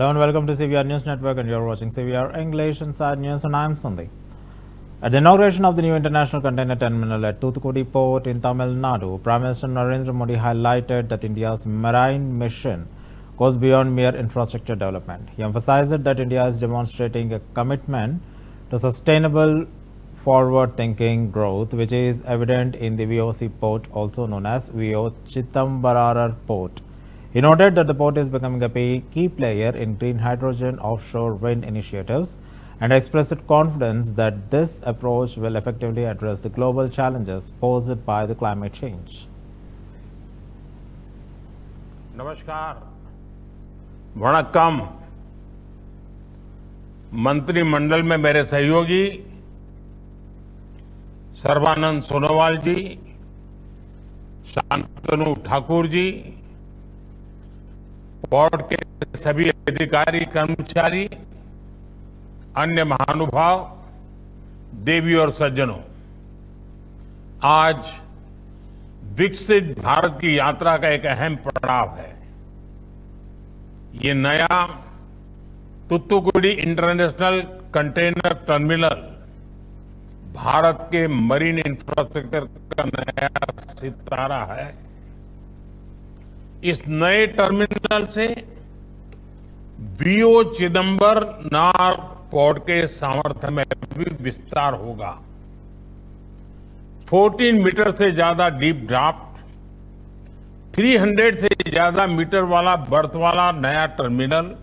Hello and welcome to CVR News Network, and you're watching CVR English Inside News, and I'm Sandeep. At the inauguration of the new international container terminal at Thoothukudi Port in Tamil Nadu, Prime Minister Narendra Modi highlighted that India's marine mission goes beyond mere infrastructure development. He emphasized that India is demonstrating a commitment to sustainable, forward-thinking growth, which is evident in the VOC port, also known as VO Chitambararar Port. He noted that the port is becoming a key player in green hydrogen offshore wind initiatives and expressed confidence that this approach will effectively address the global challenges posed by the climate change. नमस्कार, वणक्कम। मंत्रिमंडल में मेरे सहयोगी सर्बानंद सोनोवाल जी, Shantanu Thakur ji, board के सभी अधिकारी कर्मचारी, अन्य महानुभाव, देवी और सज्जनों, आज विकसित भारत की यात्रा का एक अहम पड़ाव है। ये नया तुत्तुकुड़ी इंटरनेशनल कंटेनर टर्मिनल भारत के मरीन इंफ्रास्ट्रक्चर का नया सितारा है। इस नए टर्मिनल से वीओ चिदंबरनार पोर्ट के सामर्थ्य में भी विस्तार होगा। 14 मीटर से ज्यादा डीप ड्राफ्ट, 300 से ज्यादा मीटर वाला बर्थ वाला नया टर्मिनल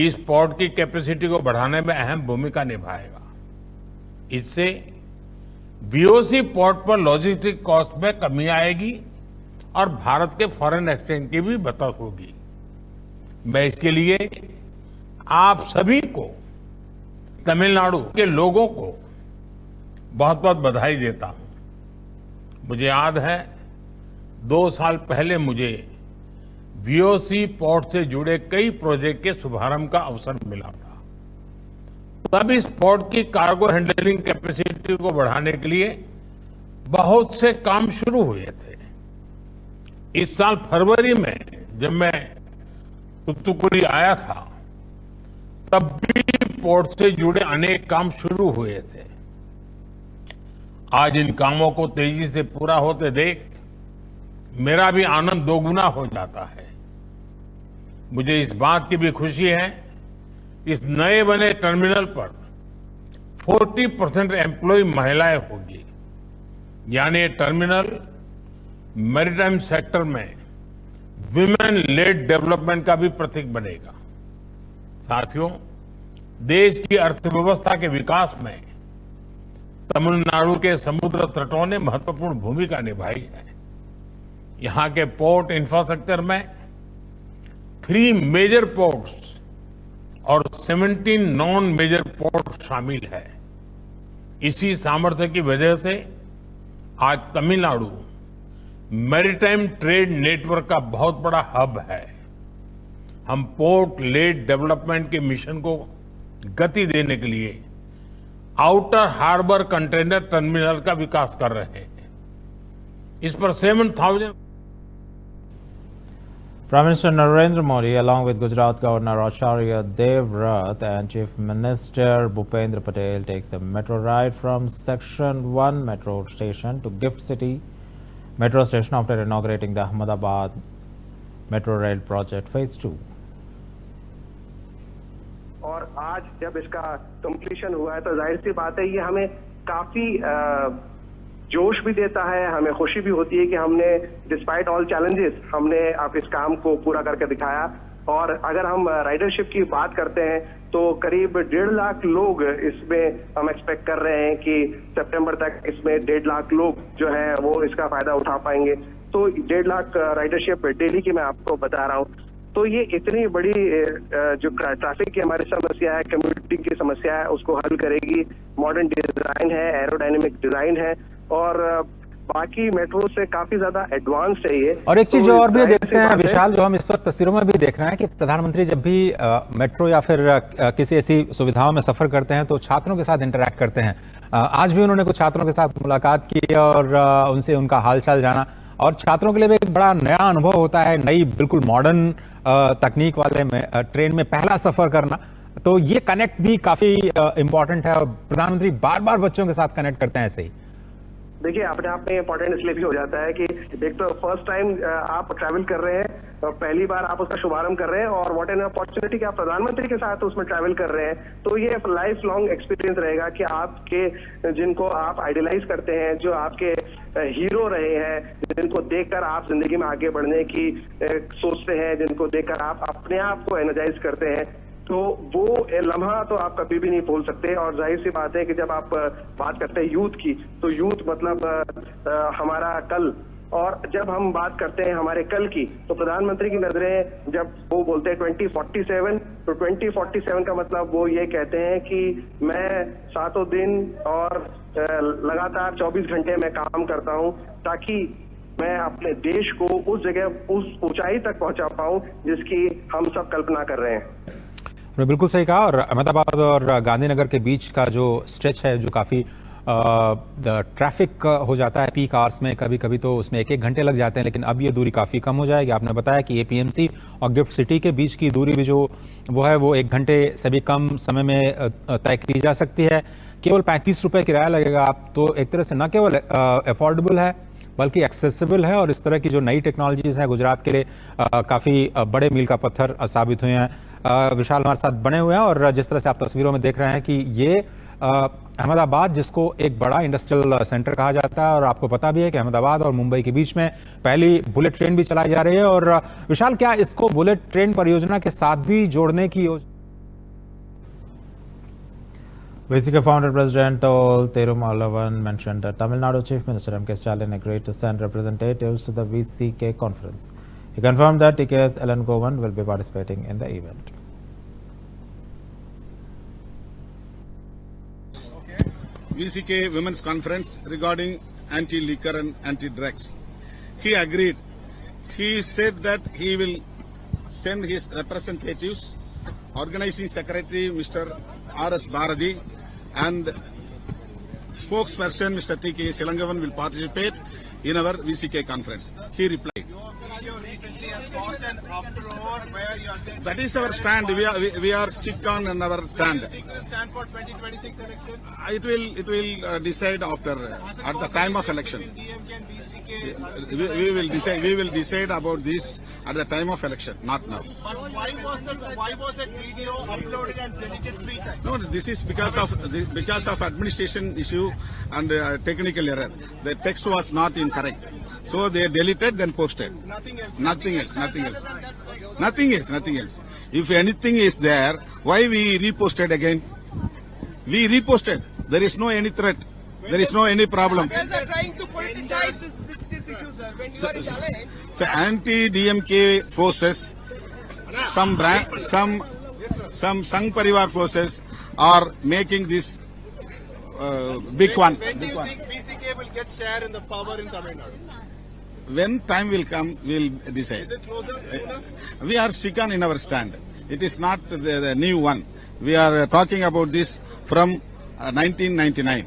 इस पोर्ट की कैपेसिटी को बढ़ाने में अहम भूमिका निभाएगा। इससे वीओसी पोर्ट पर लॉजिस्टिक कॉस्ट में कमी आएगी और भारत के फॉरेन एक्सचेंज की भी बचत होगी। मैं इसके लिए आप सभी को, तमिलनाडु के लोगों को बहुत बहुत बधाई देता हूं। मुझे याद है 2 साल पहले मुझे वीओसी पोर्ट से जुड़े कई प्रोजेक्ट के शुभारंभ का अवसर मिला था। तब इस पोर्ट की कार्गो हैंडलिंग कैपेसिटी को बढ़ाने के लिए बहुत से काम शुरू हुए थे। इस साल फरवरी में जब मैं तुत्तुकुड़ी आया था, तब भी पोर्ट से जुड़े अनेक काम शुरू हुए थे। आज इन कामों को तेजी से पूरा होते देख मेरा भी आनंद दोगुना हो जाता है। मुझे इस बात की भी खुशी है, इस नए बने टर्मिनल पर 40% एम्प्लॉय महिलाएं होगी। यानी ये टर्मिनल मैरीटाइम सेक्टर में विमेन लेड डेवलपमेंट का भी प्रतीक बनेगा। साथियों, देश की अर्थव्यवस्था के विकास में तमिलनाडु के समुद्र तटों ने महत्वपूर्ण भूमिका निभाई है। यहां के पोर्ट इंफ्रास्ट्रक्चर में 3 मेजर पोर्ट्स और 17 नॉन मेजर पोर्ट शामिल है। इसी सामर्थ्य की वजह से आज तमिलनाडु मैरीटाइम ट्रेड नेटवर्क का बहुत बड़ा हब है। हम पोर्ट लेड डेवलपमेंट के मिशन को गति देने के लिए आउटर हार्बर कंटेनर टर्मिनल का विकास कर रहे हैं। इस पर 7,000 Prime Minister Narendra Modi, along with Gujarat Governor Acharya Devvrat and Chief Minister Bhupendra Patel, takes a metro ride from Section 1 metro station to Gift City metro station after inaugurating the Ahmedabad Metro Rail Project Phase 2. और आज जब इसका completion हुआ है तो जाहिर सी बात है ये हमें काफी जोश भी देता है, हमें खुशी भी होती है कि हमने डिस्पाइट ऑल चैलेंजेस हमने आप इस काम को पूरा करके दिखाया। और अगर हम राइडरशिप की बात करते हैं तो करीब 1.5 लाख लोग इसमें हम एक्सपेक्ट कर रहे हैं कि सितंबर तक इसमें 1.5 लाख लोग जो है वो इसका फायदा उठा पाएंगे। तो 1.5 लाख राइडरशिप डेली की मैं आपको बता रहा हूँ। तो ये इतनी बड़ी जो ट्रैफिक की हमारी समस्या है, कम्युनिटी की समस्या है, उसको हल करेगी। मॉडर्न डिजाइन है, एरोडायनेमिक डिजाइन है और बाकी मेट्रो से काफी ज्यादा एडवांस है ये। और एक चीज जो और भी देखते हैं विशाल, जो हम इस वक्त तस्वीरों में भी देख रहे हैं कि प्रधानमंत्री जब भी मेट्रो या फिर किसी ऐसी सुविधाओं में सफर करते हैं तो छात्रों के साथ इंटरैक्ट करते हैं। आज भी उन्होंने कुछ छात्रों के साथ मुलाकात की और उनसे उनका हालचाल जाना। और छात्रों के लिए भी एक बड़ा नया अनुभव होता है, नई बिल्कुल मॉडर्न तकनीक वाले में ट्रेन में पहला सफर करना। तो ये कनेक्ट भी काफी इंपॉर्टेंट है और प्रधानमंत्री बार बार बच्चों के साथ कनेक्ट करते हैं ऐसे ही। देखिए, अपने आप में इम्पोर्टेंट इसलिए भी हो जाता है कि एक तो फर्स्ट टाइम आप ट्रैवल कर रहे हैं, पहली बार आप उसका शुभारंभ कर रहे हैं, और व्हाट एन अपॉर्चुनिटी कि आप प्रधानमंत्री के साथ उसमें ट्रैवल कर रहे हैं। तो ये लाइफ लॉन्ग एक्सपीरियंस रहेगा कि आपके जिनको आप आइडियलाइज करते हैं, जो आपके हीरो रहे हैं, जिनको देखकर आप जिंदगी में आगे बढ़ने की सोचते हैं, जिनको देखकर आप अपने आप को एनर्जाइज करते हैं, तो वो लम्हा तो आप कभी भी नहीं भूल सकते। और जाहिर सी बात है कि जब आप बात करते हैं यूथ की, तो यूथ मतलब हमारा कल, और जब हम बात करते हैं हमारे कल की, तो प्रधानमंत्री की नजरें जब वो बोलते हैं 2047, तो 2047 का मतलब वो ये कहते हैं कि मैं 7 दिन और लगातार 24 घंटे में काम करता हूं, ताकि मैं अपने देश को उस जगह, उस ऊंचाई तक पहुंचा पाऊं जिसकी हम सब कल्पना कर रहे हैं। आपने बिल्कुल सही कहा। और अहमदाबाद और गांधीनगर के बीच का जो स्ट्रेच है, जो काफ़ी ट्रैफिक हो जाता है पीक आवर्स में, कभी कभी तो उसमें 1-1 घंटे लग जाते हैं, लेकिन अब ये दूरी काफ़ी कम हो जाएगी। आपने बताया कि एपीएमसी और गिफ्ट सिटी के बीच की दूरी भी जो वो है वो 1 घंटे से भी कम समय में तय की जा सकती है। केवल 35 रुपये किराया लगेगा। आप तो एक तरह से न केवल अफोर्डेबल है बल्कि एक्सेसिबल है, और इस तरह की जो नई टेक्नोलॉजीज हैं गुजरात के लिए काफ़ी बड़े मील का पत्थर साबित हुए हैं। विशाल हमारे साथ बने हुए हैं, और जिस तरह से आप तस्वीरों में देख रहे हैं कि ये अहमदाबाद, जिसको एक बड़ा इंडस्ट्रियल सेंटर कहा जाता है, और आपको पता भी है कि अहमदाबाद और मुंबई के बीच में पहली बुलेट ट्रेन भी चलाई जा रही है। और विशाल, क्या इसको बुलेट ट्रेन परियोजना के साथ भी जोड़ने की योजना? VCK founder President Tol Thirumalavan mentioned that Tamil Nadu Chief Minister M.K. Stalin agreed to send representatives to the VCK conference. He confirmed that TK's Ellen Govan will be participating in the event. VCK Women's Conference regarding anti-liquor and anti-drugs. He agreed. He said that he will send his representatives, organizing secretary Mr. R.S. Bharati and spokesperson Mr. T.K. Silangavan will participate in our VCK conference. He replied. That is our stand. We are stick on our stand. Stand for 2026 elections. It will decide after at the time of election. We will decide about this at the time of election, not now. But why was that video uploaded and deleted 3 times? No, this is because of administration issue and technical error. The text was not incorrect, so they deleted then posted. Nothing else. If anything is there, why we reposted again? We reposted. There is no any threat. There is no any problem. When they are trying to politicize this issue, sir, when you are challenged. So anti-DMK forces, some Sangh Parivar forces are making this big one. When do you think BCK will get share in the power in Tamil Nadu? When time will come, we'll decide. Is it closer sooner? We are stick on in our stand. It is not the new one. We are talking about this from 1999.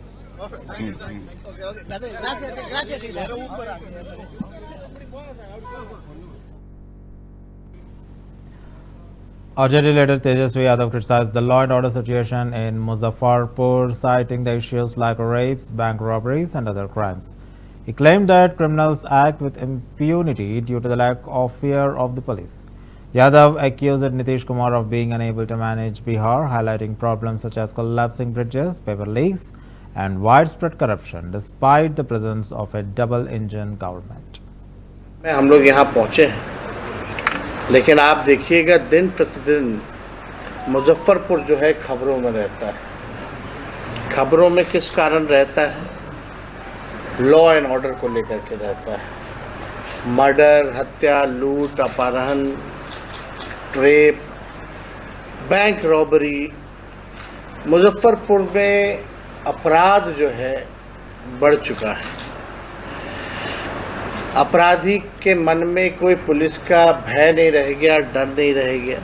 RJD leader Tejasvi Yadav criticized the law and order situation in Muzaffarpur, citing the issues like rapes, bank robberies and other crimes. He claimed that criminals act with impunity due to the lack of fear of the police. Yadav accused Nitish Kumar of being unable to manage Bihar, highlighting problems such as collapsing bridges, paper leaks and widespread corruption despite the presence of a double-engine government. हम लोग यहाँ पहुँचे हैं, लेकिन आप देखिएगा दिन प्रतिदिन मुजफ्फरपुर जो है खबरों में रहता है। खबरों में किस कारण रहता है? लॉ एंड ऑर्डर को लेकर के रहता है। मर्डर, हत्या, लूट, अपहरण, रेप, बैंक रॉबरी। मुजफ्फरपुर में अपराध जो है बढ़ चुका है। अपराधी के मन में कोई पुलिस का भय नहीं रह गया, डर नहीं रह गया।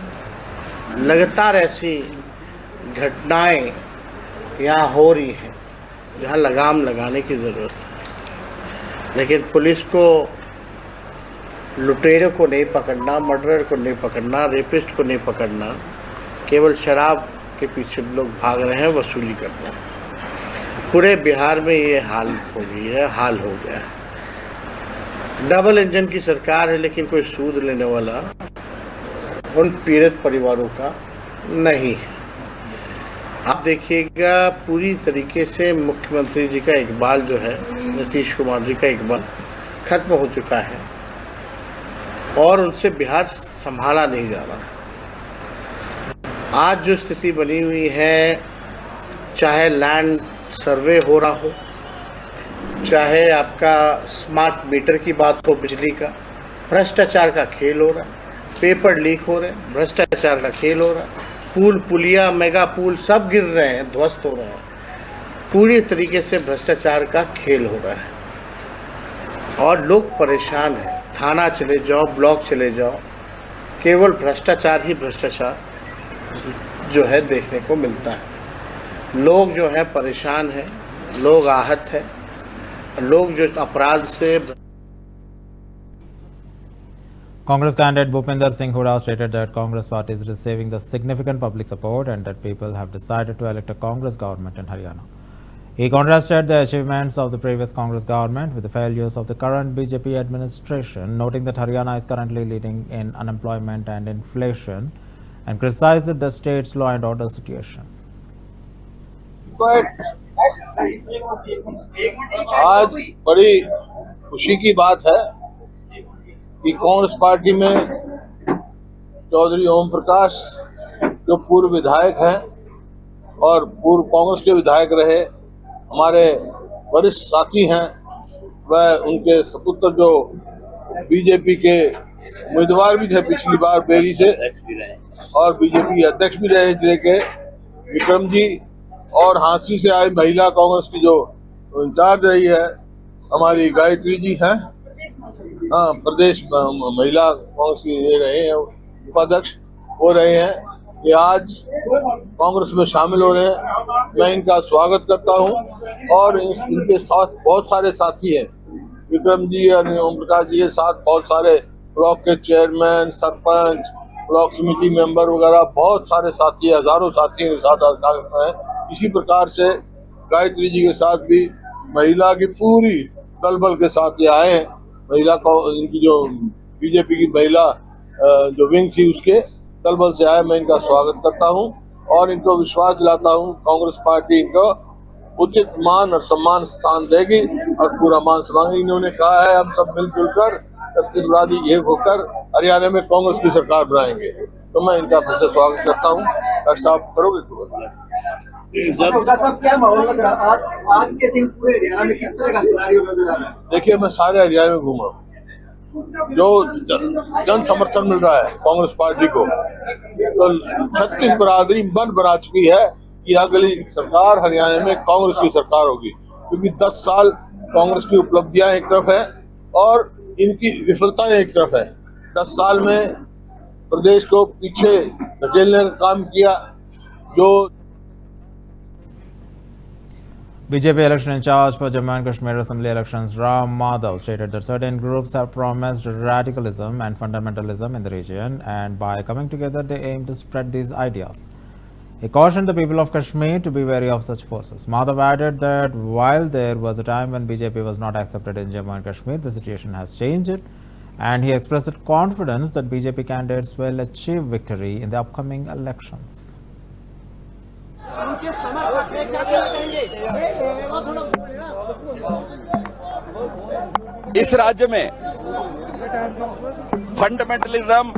लगातार ऐसी घटनाएं यहाँ हो रही हैं जहाँ लगाम लगाने की जरूरत है, लेकिन पुलिस को लुटेरों को नहीं पकड़ना, मर्डरर को नहीं पकड़ना, रेपिस्ट को नहीं पकड़ना, केवल शराब के पीछे लोग भाग रहे हैं, वसूली करते हैं। पूरे बिहार में ये हाल हो गया है। डबल इंजन की सरकार है, लेकिन कोई सूद लेने वाला उन पीड़ित परिवारों का नहीं है। आप देखिएगा पूरी तरीके से मुख्यमंत्री जी का इकबाल जो है, नीतीश कुमार जी का इकबाल खत्म हो चुका है और उनसे बिहार संभाला नहीं जा रहा। आज जो स्थिति बनी हुई है, चाहे लैंड सर्वे हो रहा हो, चाहे आपका स्मार्ट मीटर की बात हो, बिजली का, भ्रष्टाचार का खेल हो रहा है, पेपर लीक हो रहे हैं, भ्रष्टाचार का खेल हो रहा है, पुल पुलिया मेगा पुल सब गिर रहे हैं, ध्वस्त हो रहे हैं, पूरी तरीके से भ्रष्टाचार का खेल हो रहा है और लोग परेशान हैं। थाना चले जाओ, ब्लॉक चले जाओ, केवल भ्रष्टाचार ही भ्रष्टाचार जो है देखने को मिलता है। लोग जो है परेशान हैं, लोग आहत हैं, लोग जो अपराध से। Congress candidate Bhupinder Singh Hooda stated that Congress party is receiving the significant public support and that people have decided to elect a Congress government in Haryana. He contrasted the achievements of the previous Congress government with the failures of the current BJP administration, noting that Haryana is currently leading in unemployment and inflation, and criticized the state's law and order situation. आज बड़ी खुशी की बात है कि Congress party में चौधरी ओम प्रकाश जो पूर्व विधायक हैं और पूर्व कांग्रेस के विधायक रहे, हमारे वरिष्ठ साथी हैं, वह उनके सपुत्र जो बीजेपी के उम्मीदवार भी थे पिछली बार बेरी से और बीजेपी अध्यक्ष भी रहे जिले के विक्रम जी, और हांसी से आई महिला कांग्रेस की जो इंचार्ज रही है हमारी गायत्री जी हैं, हाँ प्रदेश महिला कांग्रेस की ये रहे हैं उपाध्यक्ष हो रहे हैं, ये आज कांग्रेस में शामिल हो रहे हैं। मैं इनका स्वागत करता हूं और इनके साथ बहुत सारे साथी हैं, विक्रम जी और ओम प्रकाश जी के साथ बहुत सारे ब्लॉक के चेयरमैन, सरपंच, ब्लॉक समिति मेंबर वगैरह बहुत सारे साथी, हजारों साथी के साथ हैं। इसी प्रकार से गायत्री जी के साथ भी महिला की पूरी दलबल के साथ ये आए हैं। महिला को इनकी जो बीजेपी की महिला जो विंग थी उसके दलबल से आए, मैं इनका स्वागत करता हूं और इनको विश्वास दिलाता हूं कांग्रेस पार्टी इनको उचित मान और सम्मान स्थान देगी और पूरा मान सम्मान। इन्होंने कहा है हम सब मिलजुल कर छत्तीसगढ़ी एक होकर हरियाणा में कांग्रेस की सरकार बनाएंगे, तो मैं इनका फिर से स्वागत करता हूँ। डॉक्टर साहब करोगे? क्या माहौल लग रहा आज के दिन पूरे हरियाणा में किस तरह का सिनेरियो नजर आ रहा है? देखिए मैं सारे हरियाणा में घूमा, जो जन समर्थन मिल रहा है कांग्रेस पार्टी को, तो 36 बरादरी मन बना चुकी है कि अगली सरकार हरियाणा में कांग्रेस की सरकार होगी, क्योंकि 10 साल कांग्रेस की उपलब्धियां एक तरफ है और इनकी विफलताएं एक तरफ है। 10 साल में प्रदेश को पीछे धकेलने का काम किया। जो BJP election in charge for Jammu and Kashmir Assembly elections, Ram Madhav, stated that certain groups have promised radicalism and fundamentalism in the region, and by coming together they aim to spread these ideas. He cautioned the people of Kashmir to be wary of such forces. Madhav added that while there was a time when BJP was not accepted in Jammu and Kashmir, the situation has changed, and he expressed confidence that BJP candidates will achieve victory in the upcoming elections. इस राज्य में fundamentalism,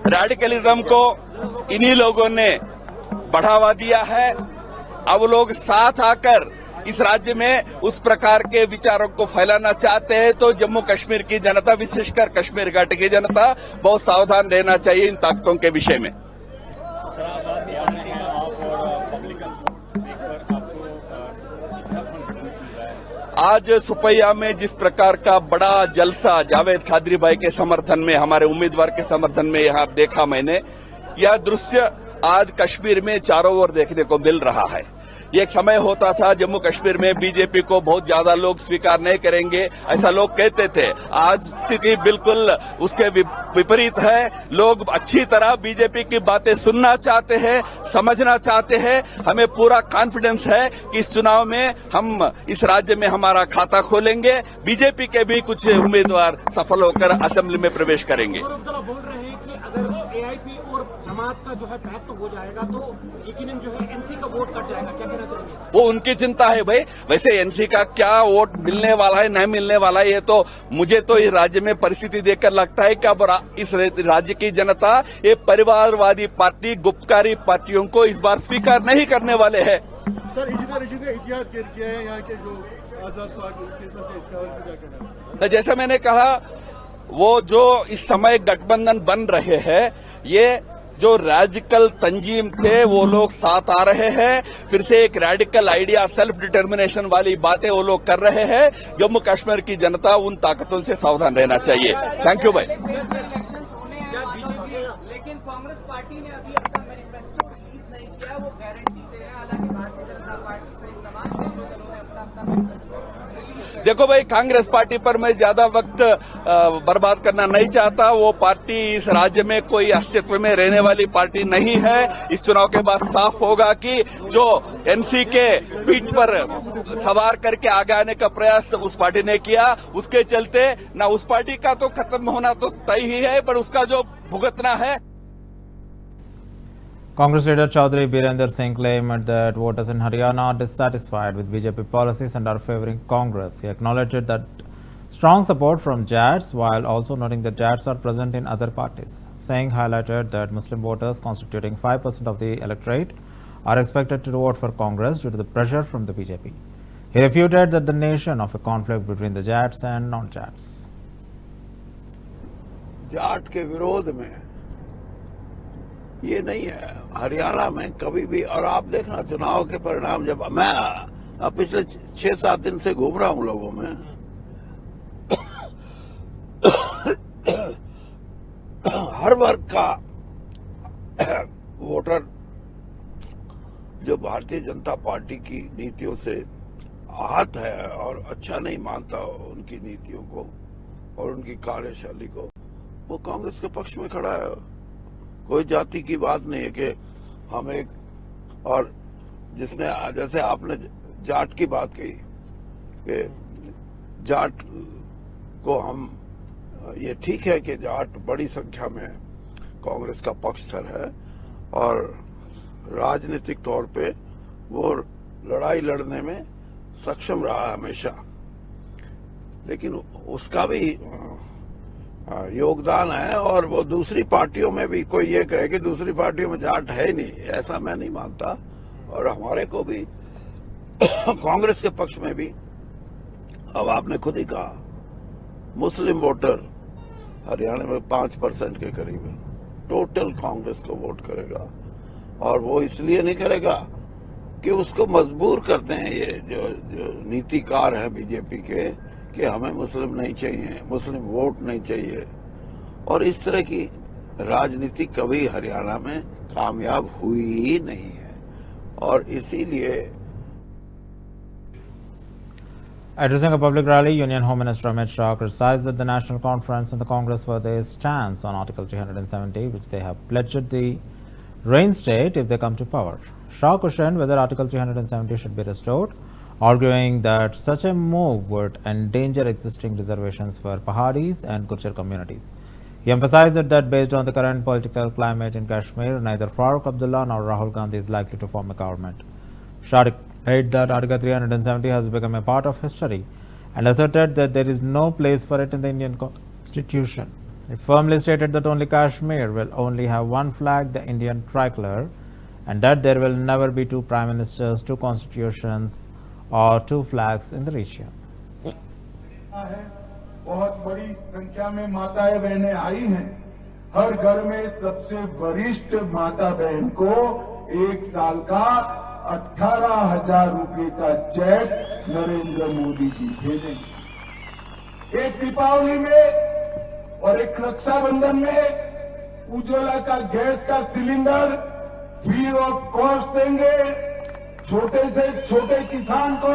radicalism को इन्हीं लोगों ने बढ़ावा दिया है। अब लोग साथ आकर इस राज्य में उस प्रकार के विचारों को फैलाना चाहते हैं, तो जम्मू कश्मीर की जनता, विशेषकर कश्मीर घाटी की जनता, बहुत सावधान रहना चाहिए इन ताकतों के विषय में। आज सुपैया में जिस प्रकार का बड़ा जलसा जावेद खादरी भाई के समर्थन में, हमारे उम्मीदवार के समर्थन में यहाँ देखा मैंने, यह दृश्य आज कश्मीर में चारों ओर देखने को मिल रहा है। एक समय होता था जम्मू कश्मीर में बीजेपी को बहुत ज्यादा लोग स्वीकार नहीं करेंगे, ऐसा लोग कहते थे। आज स्थिति बिल्कुल उसके विपरीत है। लोग अच्छी तरह बीजेपी की बातें सुनना चाहते हैं, समझना चाहते हैं। हमें पूरा कॉन्फिडेंस है कि इस चुनाव में हम इस राज्य में हमारा खाता खोलेंगे। बीजेपी के भी कुछ उम्मीदवार सफल होकर असेंबली में प्रवेश करेंगे। बोल रहे हैं कि अगर एआईपी और जमात का जो है पैक्ट हो जाएगा तो यकीनन जो है एनसी का वोट कट जाएगा, क्या कहना चाहेंगे? वो उनकी चिंता है भाई। वैसे एनसी का क्या वोट मिलने वाला है नहीं मिलने वाला है, ये तो मुझे तो इस राज्य में परिस्थिति देखकर लगता है कि अब इस राज्य की जनता ये परिवारवादी पार्टी, गुप्तकारी पार्टियों को इस बार स्वीकार नहीं करने वाले हैं। सर इतिहास क्या है यहाँ के जो आजाद पार्टी, जैसा मैंने कहा, वो जो इस समय गठबंधन बन रहे हैं, ये जो रैडिकल तंजीम थे वो लोग साथ आ रहे हैं। फिर से एक रैडिकल आइडिया, सेल्फ डिटर्मिनेशन वाली बातें वो लोग कर रहे हैं। जम्मू कश्मीर की जनता उन ताकतों से सावधान रहना चाहिए। थैंक यू भाई। लेकिन कांग्रेस पार्टी ने अभी अपना मैनिफेस्टो रिलीज नहीं किया, वो गारंटी दे रहे हैं। हालांकि भारतीय जनता पार्टी सहित तमाम दलों ने अपना मैनिफेस्टो रिलीज। देखो भाई, कांग्रेस पार्टी पर मैं ज्यादा वक्त बर्बाद करना नहीं चाहता। वो पार्टी इस राज्य में कोई अस्तित्व में रहने वाली पार्टी नहीं है। इस चुनाव के बाद साफ होगा कि जो एनसी के पीठ पर सवार करके आगे आने का प्रयास उस पार्टी ने किया, उसके चलते ना उस पार्टी का तो खत्म होना तो तय ही है, पर उसका जो भुगतना है। Congress leader Chaudhary Birender Singh claimed that voters in Haryana are dissatisfied with BJP policies and are favoring Congress. He acknowledged that strong support from Jats, while also noting that Jats are present in other parties. Singh highlighted that Muslim voters constituting 5% of the electorate are expected to vote for Congress due to the pressure from the BJP. He refuted that the nation of a conflict between the Jats and non-Jats. Jat के विरोध में ये नहीं है हरियाणा में कभी भी। और आप देखना चुनाव के परिणाम, जब मैं पिछले 6-7 दिन से घूम रहा हूं लोगों में, हर वर्ग का वोटर जो भारतीय जनता पार्टी की नीतियों से आहत है और अच्छा नहीं मानता उनकी नीतियों को और उनकी कार्यशैली को, वो कांग्रेस के पक्ष में खड़ा है। कोई जाति की बात नहीं है कि हम एक, और जिसने जैसे आपने जाट की बात कही कि जाट को हम, ये ठीक है कि जाट बड़ी संख्या में कांग्रेस का पक्षधर है और राजनीतिक तौर पे वो लड़ाई लड़ने में सक्षम रहा हमेशा, लेकिन उसका भी योगदान है। और वो दूसरी पार्टियों में भी, कोई ये कहे कि दूसरी पार्टियों में जाट है नहीं, ऐसा मैं नहीं मानता। और हमारे को भी कांग्रेस के पक्ष में भी, अब आपने खुद ही कहा, मुस्लिम वोटर हरियाणा में 5% के करीब है, टोटल कांग्रेस को वोट करेगा। और वो इसलिए नहीं करेगा कि उसको मजबूर करते हैं ये जो नीतिकार हैं बीजेपी के कि हमें मुस्लिम नहीं चाहिए, मुस्लिम वोट नहीं चाहिए। और इस तरह की राजनीति कभी हरियाणा में कामयाब हुई ही नहीं है। और इसीलिए Addressing a public rally, Union Home Minister Amit Shah criticized the National Conference and the Congress for their stance on Article 370, which they have pledged the reinstate if they come to power. Shah questioned whether Article 370 should be restored, arguing that such a move would endanger existing reservations for Pahadis and Gurjar communities. He emphasized that based on the current political climate in Kashmir, neither Farooq Abdullah nor Rahul Gandhi is likely to form a government. Shah declared that Article 370 has become a part of history and asserted that there is no place for it in the Indian Constitution. He firmly stated that only Kashmir will only have one flag, the Indian tricolor, and that there will never be two prime ministers, two constitutions, or two flags in the region. बहुत बड़ी संख्या में माताएं बहनें आई हैं। हर घर में सबसे वरिष्ठ माता बहन को 1 साल का 18,000 रुपए का चेक नरेंद्र मोदी जी भेजेंगे। एक दीपावली में और एक रक्षाबंधन में उज्ज्वला का गैस का सिलेंडर फ्री ऑफ कॉस्ट देंगे। छोटे से छोटे किसान को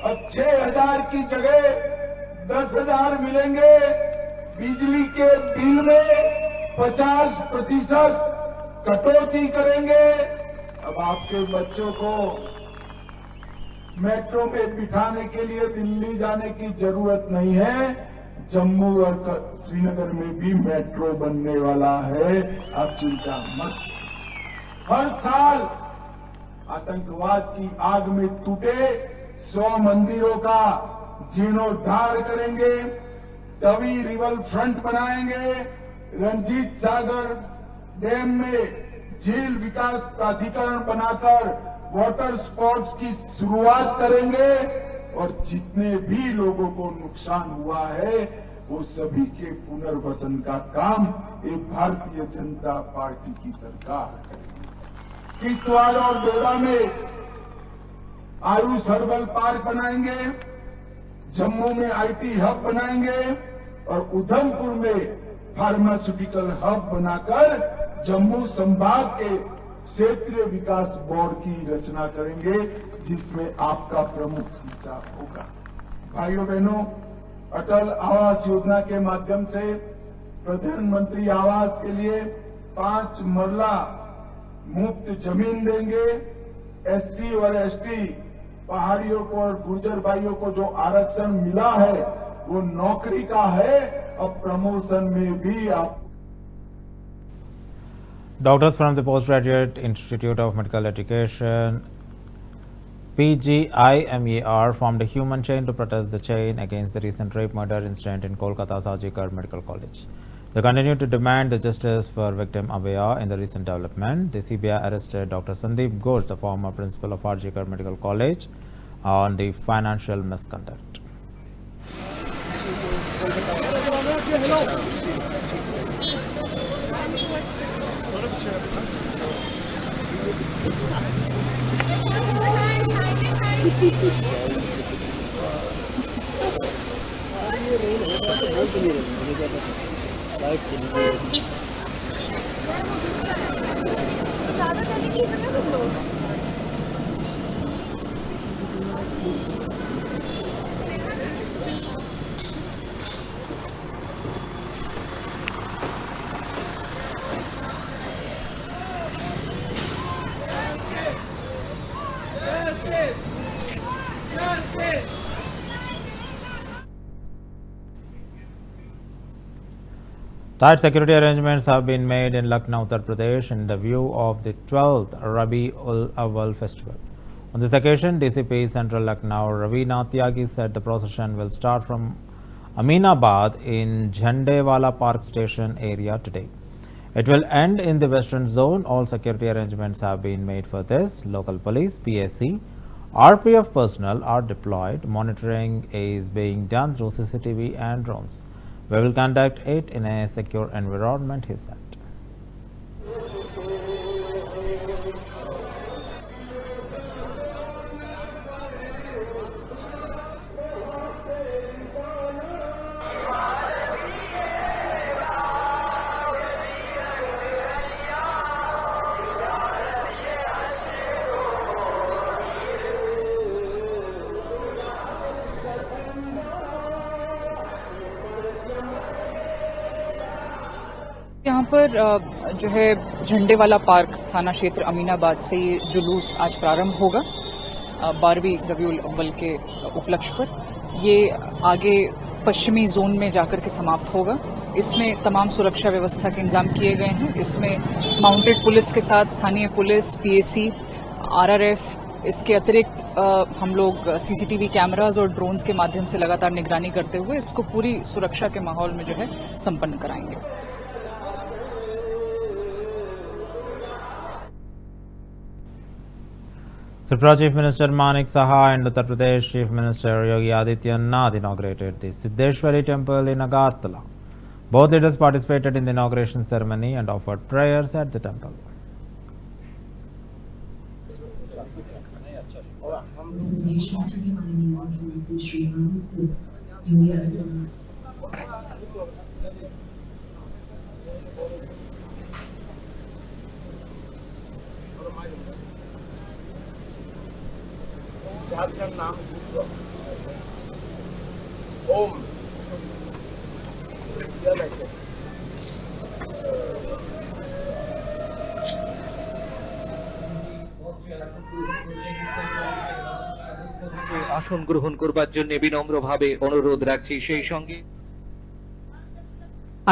अब 6,000 की जगह 10,000 मिलेंगे। बिजली के बिल में 50% कटौती करेंगे। अब आपके बच्चों को मेट्रो में बिठाने के लिए दिल्ली जाने की जरूरत नहीं है। जम्मू और श्रीनगर में भी मेट्रो बनने वाला है, आप चिंता मत। हर साल आतंकवाद की आग में टूटे 100 मंदिरों का जीर्णोद्धार करेंगे। तवी रिवर फ्रंट बनाएंगे। रंजीत सागर डैम में झील विकास प्राधिकरण बनाकर वाटर स्पोर्ट्स की शुरुआत करेंगे और जितने भी लोगों को नुकसान हुआ है वो सभी के पुनर्वसन का काम ये भारतीय जनता पार्टी की सरकार करेगी। किश्तवाड़ और डोडा में आयुष हर्बल पार्क बनाएंगे। जम्मू में आईटी हब बनाएंगे और उधमपुर में फार्मास्यूटिकल हब बनाकर जम्मू संभाग के क्षेत्रीय विकास बोर्ड की रचना करेंगे, जिसमें आपका प्रमुख हिस्सा होगा। भाइयों बहनों, अटल आवास योजना के माध्यम से प्रधानमंत्री आवास के लिए 5 मरला मुफ्त जमीन देंगे। एससी और एसटी पहाड़ियों को और गुर्जर भाइयों को जो आरक्षण मिला है वो नौकरी का है। अब प्रमोशन में भी आप Doctors from the Postgraduate Institute of Medical Education, PGIMER, formed a human chain to protest the chain against the recent rape murder incident in Kolkata's Arjikar Medical College. They continue to demand the justice for victim Abhaya. In the recent development, the CBI arrested Dr. Sandeep Ghosh, the former principal of Arjikar Medical College, on the financial misconduct. Tight security arrangements have been made in Lucknow, Uttar Pradesh, in the view of the 12th Rabi ul Awwal festival. On this occasion, DCP Central Lucknow Ravi Nath Tyagi said the procession will start from Aminabad in Jhandewala Park Station area today. It will end in the western zone. All security arrangements have been made for this. Local police, PSC, RPF personnel are deployed. Monitoring is being done through CCTV and drones. We will conduct it in a secure environment, he said. यहाँ पर जो है Jhandewala park थाना क्षेत्र अमीनाबाद से ये जुलूस आज प्रारंभ होगा 12वीं रबीउल अव्वल के उपलक्ष्य पर। ये आगे पश्चिमी जोन में जाकर के समाप्त होगा। इसमें तमाम सुरक्षा व्यवस्था के इंतजाम किए गए हैं। इसमें माउंटेड पुलिस के साथ स्थानीय पुलिस, पीएसी, आरआरएफ, इसके अतिरिक्त हम लोग सीसीटीवी कैमरास और ड्रोन्स के माध्यम से लगातार निगरानी करते हुए इसको पूरी सुरक्षा के माहौल में जो है संपन्न कराएंगे। Tripura Chief Minister Manik Saha and Uttar Pradesh Chief Minister Yogi Adityanath inaugurated the Siddheshwari Temple in Agartala. Both leaders participated in the inauguration ceremony and offered prayers at the temple. Jharkhand नाम ओम আসন গ্রহণ করবার জন্য বিনম্রভাবে অনুরোধ রাখছি। সেই সঙ্গে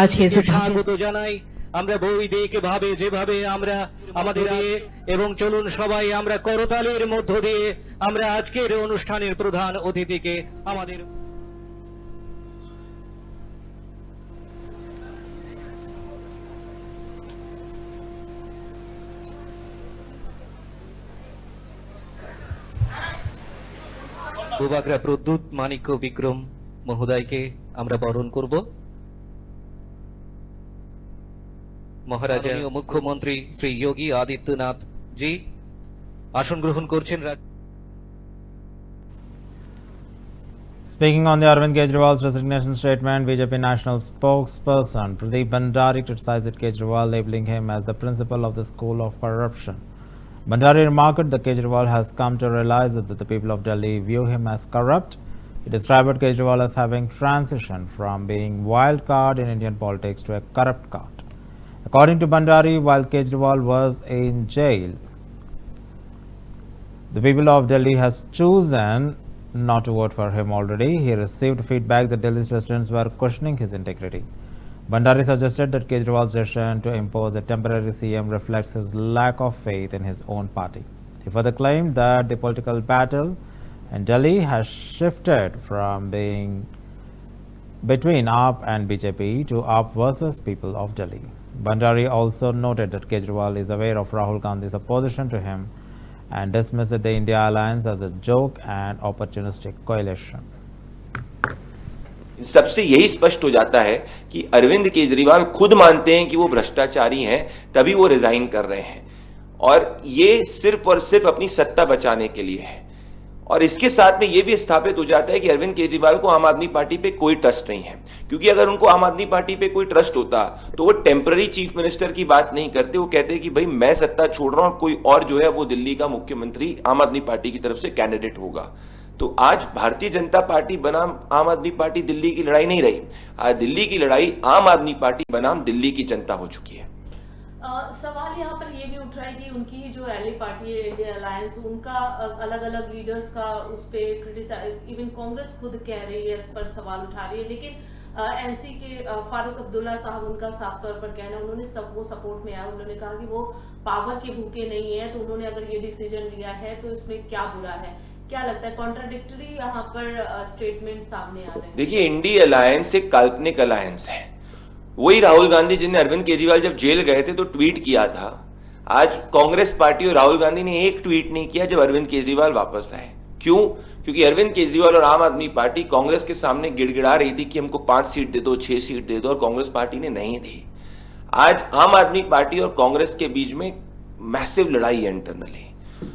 আজকে স্বাগত জানাই আমরা বৈদিক ভাবে যেভাবে আমরা আমাদের এবং চলুন সবাই আমরা করতালির মধ্য দিয়ে আমরা আজকের অনুষ্ঠানের প্রধান অতিথিকে আমাদের বুবাগরা প্রদ্যুৎ মানিক্য বিক্রম মহোদয়কে আমরা বরণ করব। মহারাজা মুখ্যমন্ত্রী শ্রী যোগী আদিত্যনাথ জি আসন গ্রহণ করছেন। Speaking on the Arvind Kejriwal's resignation statement, BJP national spokesperson Pradeep Bhandari criticized Kejriwal, labeling him as the principal of the school of corruption. Bhandari remarked that Kejriwal has come to realize that the people of Delhi view him as corrupt. He described Kejriwal as having transitioned from being wild card in Indian politics to a corrupt card. According to Bhandari, while Kejriwal was in jail, the people of Delhi has chosen not to vote for him already. He received feedback that Delhi's residents were questioning his integrity. Bhandari suggested that Kejriwal's decision to impose a temporary CM reflects his lack of faith in his own party. He further claimed that the political battle in Delhi has shifted from being between AAP and BJP to AAP versus people of Delhi. Bhandari also noted that Kejriwal is aware of Rahul Gandhi's opposition to him and dismissed the India alliance as a joke and opportunistic coalition. इन सबसे यही स्पष्ट हो जाता है कि अरविंद केजरीवाल खुद मानते हैं कि वो भ्रष्टाचारी हैं, तभी वो रिजाइन कर रहे हैं और ये सिर्फ और सिर्फ अपनी सत्ता बचाने के लिए है। और इसके साथ में ये भी स्थापित हो जाता है कि अरविंद केजरीवाल को आम आदमी पार्टी पे कोई ट्रस्ट नहीं है, क्योंकि अगर उनको आम आदमी पार्टी पे कोई ट्रस्ट होता तो वो टेम्पररी चीफ मिनिस्टर की बात नहीं करते, वो कहते कि भाई मैं सत्ता छोड़ रहा हूं, कोई और जो है वो दिल्ली का मुख्यमंत्री आम आदमी पार्टी की तरफ से कैंडिडेट होगा। तो आज भारतीय जनता पार्टी बनाम आम आदमी पार्टी दिल्ली की लड़ाई नहीं रही, आज दिल्ली की लड़ाई आम आदमी पार्टी बनाम दिल्ली की जनता हो चुकी है। सवाल यहाँ पर ये भी उठ रहा है कि उनकी जो एली पार्टी है इंडिया अलायंस, उनका अलग अलग लीडर्स का उस पर क्रिटिसाइज, इवन कांग्रेस खुद कह रही है, इस पर सवाल उठा रही है, लेकिन एनसी के फारूक अब्दुल्ला साहब उनका साफ तौर पर कहना, उन्होंने वो सपोर्ट में आया, उन्होंने कहा कि वो पावर के भूखे नहीं है, तो उन्होंने अगर ये डिसीजन लिया है तो इसमें क्या बुरा है। क्या लगता है, कॉन्ट्राडिक्टरी यहाँ पर स्टेटमेंट सामने आ रहे हैं? देखिए, इंडिया अलायंस एक काल्पनिक अलायंस है। वही राहुल गांधी जिन्हें अरविंद केजरीवाल जब जेल गए थे तो ट्वीट किया था, आज कांग्रेस पार्टी और राहुल गांधी ने एक ट्वीट नहीं किया जब अरविंद केजरीवाल वापस आए। क्यों? क्योंकि अरविंद केजरीवाल और आम आदमी पार्टी कांग्रेस के सामने गिड़गिड़ा रही थी कि हमको 5 सीट दे दो, 6 सीट दे दो, और कांग्रेस पार्टी ने नहीं दी। आज आम आदमी पार्टी और कांग्रेस के बीच में मैसिव लड़ाई है इंटरनली,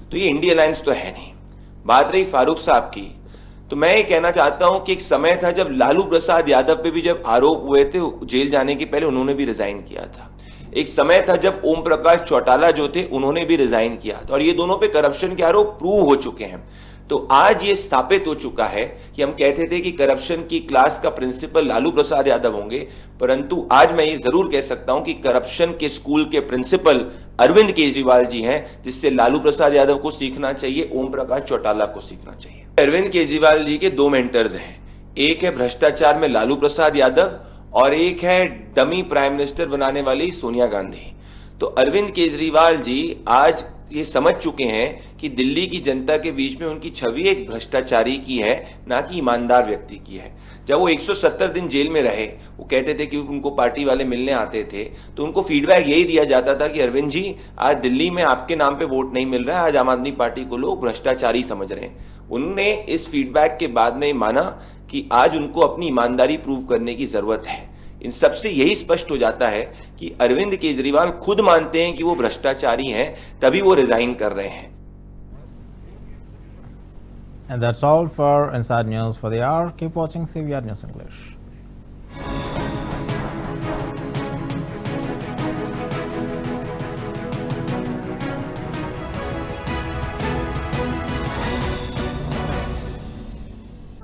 तो ये इंडिया अलायंस तो है नहीं। बात रही फारूक साहब की, तो मैं ये कहना चाहता हूं कि एक समय था जब लालू प्रसाद यादव पे भी जब आरोप हुए थे जेल जाने के पहले, उन्होंने भी रिजाइन किया था। एक समय था जब ओम प्रकाश चौटाला जो थे उन्होंने भी रिजाइन किया था, और ये दोनों पे करप्शन के आरोप प्रूव हो चुके हैं। तो आज ये स्थापित हो चुका है कि हम कहते थे कि करप्शन की क्लास का प्रिंसिपल लालू प्रसाद यादव होंगे, परंतु आज मैं ये जरूर कह सकता हूं कि करप्शन के स्कूल के प्रिंसिपल अरविंद केजरीवाल जी हैं, जिससे लालू प्रसाद यादव को सीखना चाहिए, ओम प्रकाश चौटाला को सीखना चाहिए। अरविंद केजरीवाल जी के 2 मेंटर्स हैं, एक है भ्रष्टाचार में लालू प्रसाद यादव और एक है डमी प्राइम मिनिस्टर बनाने वाली सोनिया गांधी। तो अरविंद केजरीवाल जी आज ये समझ चुके हैं कि दिल्ली की जनता के बीच में उनकी छवि एक भ्रष्टाचारी की है, ना कि ईमानदार व्यक्ति की है। जब वो 170 दिन जेल में रहे, वो कहते थे कि उनको पार्टी वाले मिलने आते थे तो उनको फीडबैक यही दिया जाता था कि अरविंद जी, आज दिल्ली में आपके नाम पे वोट नहीं मिल रहा है, आज आम आदमी पार्टी को लोग भ्रष्टाचारी समझ रहे हैं। उन्होंने इस फीडबैक के बाद में माना कि आज उनको अपनी ईमानदारी प्रूव करने की जरूरत है। इन सबसे यही स्पष्ट हो जाता है कि अरविंद केजरीवाल खुद मानते हैं कि वो भ्रष्टाचारी हैं, तभी वो रिजाइन कर रहे हैं। And that's all for Inside News for the hour. Keep watching CVR News English.